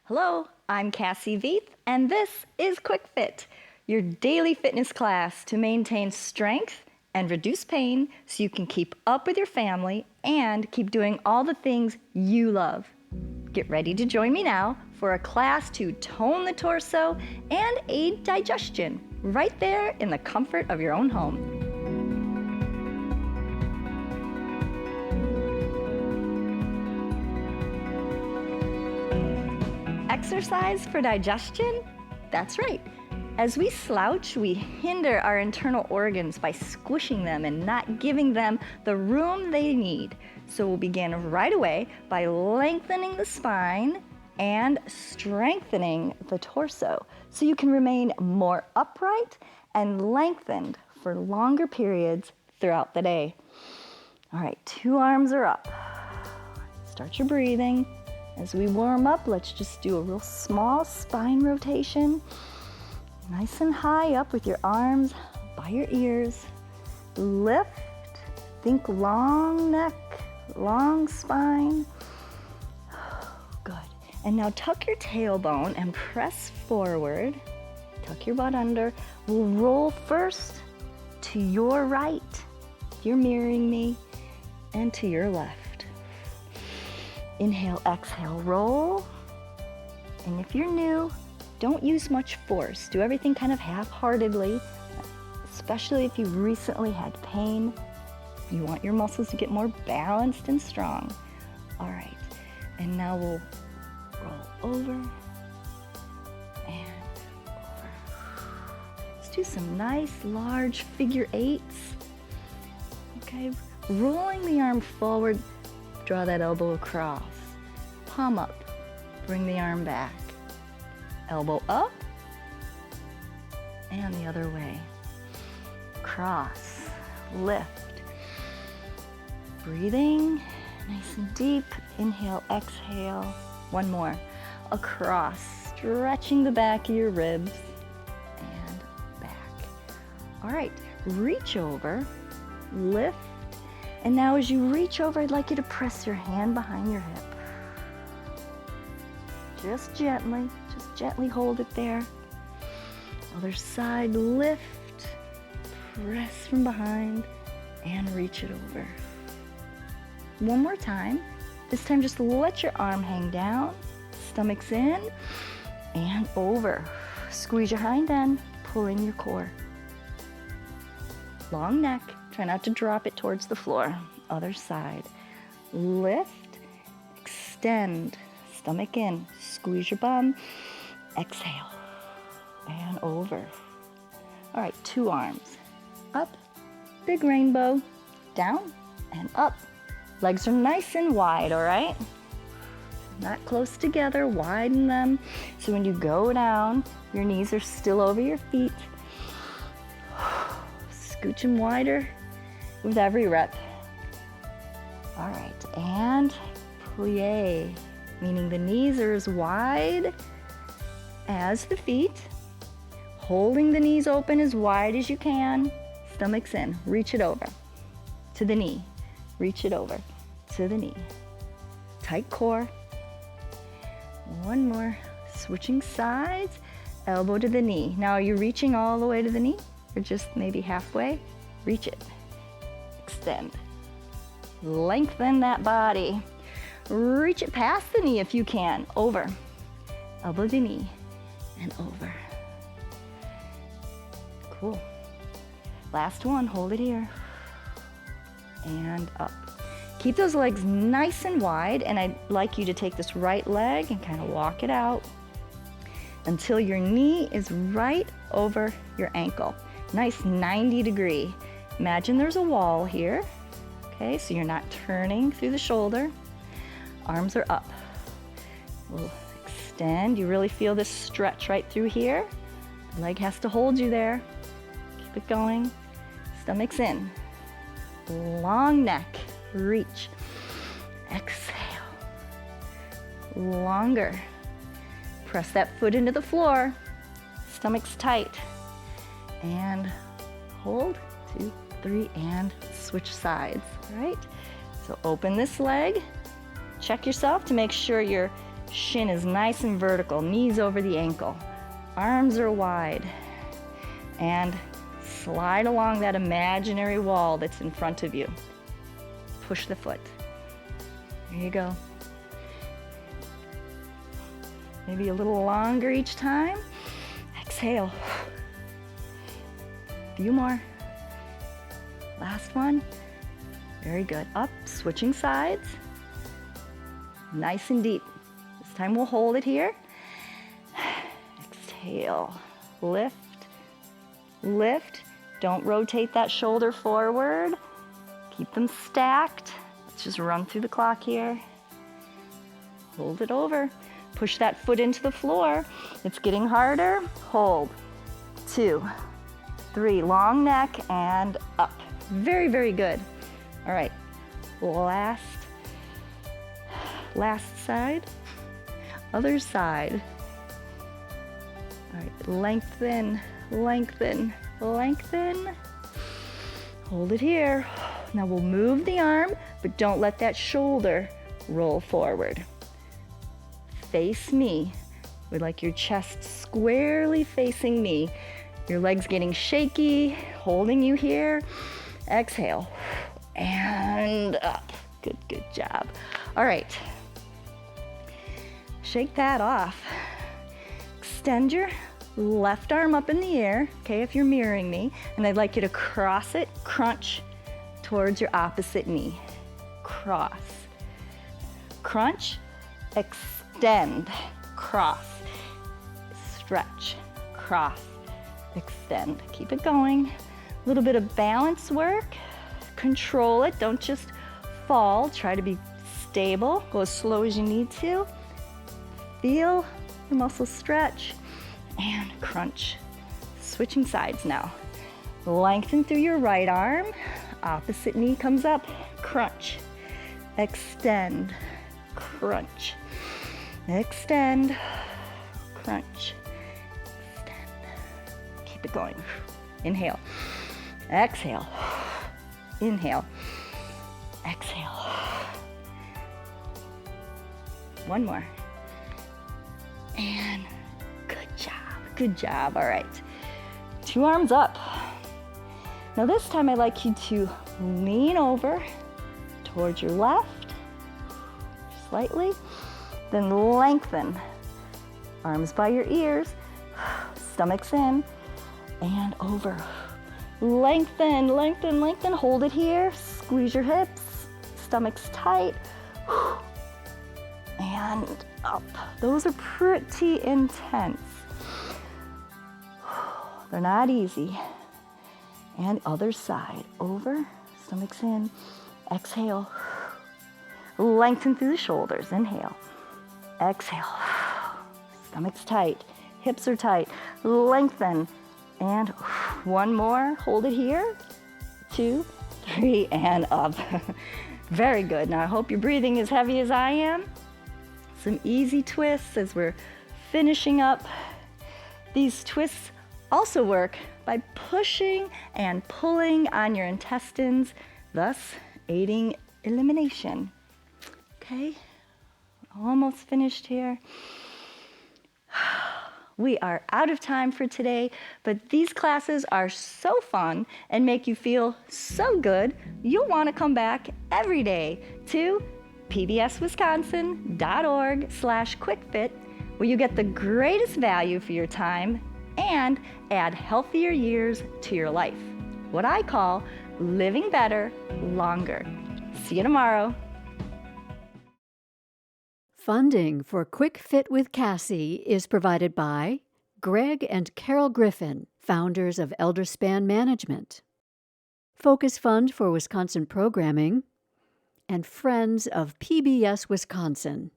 Hello, I'm Cassie Veith, and this is Quick Fit, your daily fitness class to maintain strength and reduce pain so you can keep up with your family and keep doing all the things you love. Get ready to join me now for a class to tone the torso and aid digestion right there in the comfort of your own home. Exercise for digestion? That's right. As we slouch, we hinder our internal organs by squishing them and not giving them the room they need. So we'll begin right away by lengthening the spine and strengthening the torso so you can remain more upright and lengthened for longer periods throughout the day. All right, 2 arms are up. Start your breathing. As we warm up, let's just do a real small spine rotation. Nice and high up with your arms by your ears. Lift, think long neck, long spine. Good. And now tuck your tailbone and press forward. Tuck your butt under. We'll roll first to your right. You're mirroring me. And to your left. Inhale, exhale, roll. And if you're new, don't use much force. Do everything kind of half-heartedly, especially if you recently had pain. You want your muscles to get more balanced and strong. All right, and now we'll roll over and over. Let's do some nice large figure eights. Okay, rolling the arm forward. Draw that elbow across, palm up, bring the arm back, elbow up, and the other way. Cross, lift, breathing, nice and deep, inhale, exhale, one more, across, stretching the back of your ribs, and back. All right, reach over, lift, and now as you reach over, I'd like you to press your hand behind your hip. Just gently hold it there. Other side, lift, press from behind, and reach it over. One more time. This time just let your arm hang down, stomach's in, and over. Squeeze your hind end, pull in your core. Long neck. Try not to drop it towards the floor. Other side. Lift, extend, stomach in, squeeze your bum, exhale, and over. All right, 2 arms. Up, big rainbow, down, and up. Legs are nice and wide, all right? Not close together, widen them. So when you go down, your knees are still over your feet. Scooch them wider with every rep. All right, and plie, meaning the knees are as wide as the feet. Holding the knees open as wide as you can. Stomach's in, reach it over to the knee. Reach it over to the knee. Tight core. One more, switching sides, elbow to the knee. Now are you reaching all the way to the knee or just maybe halfway? Reach it. Extend. Lengthen that body. Reach it past the knee if you can. Over. Elbow to knee. And over. Cool. Last one. Hold it here. And up. Keep those legs nice and wide. And I'd like you to take this right leg and kind of walk it out until your knee is right over your ankle. Nice 90 degree. Imagine there's a wall here, okay, so you're not turning through the shoulder. Arms are up. We'll extend. You really feel this stretch right through here. Leg has to hold you there. Keep it going. Stomach's in. Long neck. Reach. Exhale. Longer. Press that foot into the floor. Stomach's tight. And hold. 2, 3, and switch sides, all right? So open this leg, check yourself to make sure your Shin is nice and vertical, knees over the ankle. Arms are wide. And slide along that imaginary wall that's in front of you. Push the foot. There you go. Maybe a little longer each time. Exhale. A few more. Last one. Very good. Up, switching sides. Nice and deep. This time we'll hold it here. Exhale. Lift. Lift. Don't rotate that shoulder forward. Keep them stacked. Let's just run through the clock here. Hold it over. Push that foot into the floor. It's getting harder. Hold. 2, 3. Long neck and up. Very, very good. All right. Last side. Other side. All right. Lengthen, lengthen, lengthen. Hold it here. Now we'll move the arm, but don't let that shoulder roll forward. Face me. We'd like your chest squarely facing me. Your legs getting shaky, holding you here. Exhale. And up. Good, good job. All right. Shake that off. Extend your left arm up in the air, okay, if you're mirroring me, and I'd like you to cross it, crunch towards your opposite knee. Cross. Crunch, extend, cross, stretch, cross, extend. Keep it going. A little bit of balance work. Control it. Don't just fall. Try to be stable. Go as slow as you need to. Feel the muscles stretch and crunch. Switching sides now. Lengthen through your right arm. Opposite knee comes up. Crunch. Extend. Crunch. Extend. Crunch. Extend. Keep it going. Inhale. Exhale. Inhale. Exhale. One more. And good job. Good job. All right. 2 arms up. Now this time I'd like you to lean over towards your left, slightly, then lengthen. Arms by your ears, stomach's in, and over. Lengthen, lengthen, lengthen. Hold it here. Squeeze your hips, stomach's tight, and up. Those are pretty intense. They're not easy. And other side, over, stomach's in, exhale. Lengthen through the shoulders, inhale. Exhale, stomach's tight, hips are tight, lengthen. And one more, hold it here. 2, 3, and up. Very good. Now I hope you're breathing as heavy as I am. Some easy twists as we're finishing up. These twists also work by pushing and pulling on your intestines, thus aiding elimination. Okay, almost finished here. We are out of time for today, but these classes are so fun and make you feel so good, you'll want to come back every day to pbswisconsin.org/quickfit, where you get the greatest value for your time and add healthier years to your life. What I call living better, longer. See you tomorrow. Funding for Quick Fit with Cassie is provided by Greg and Carol Griffin, founders of Elderspan Management, Focus Fund for Wisconsin Programming, and Friends of PBS Wisconsin.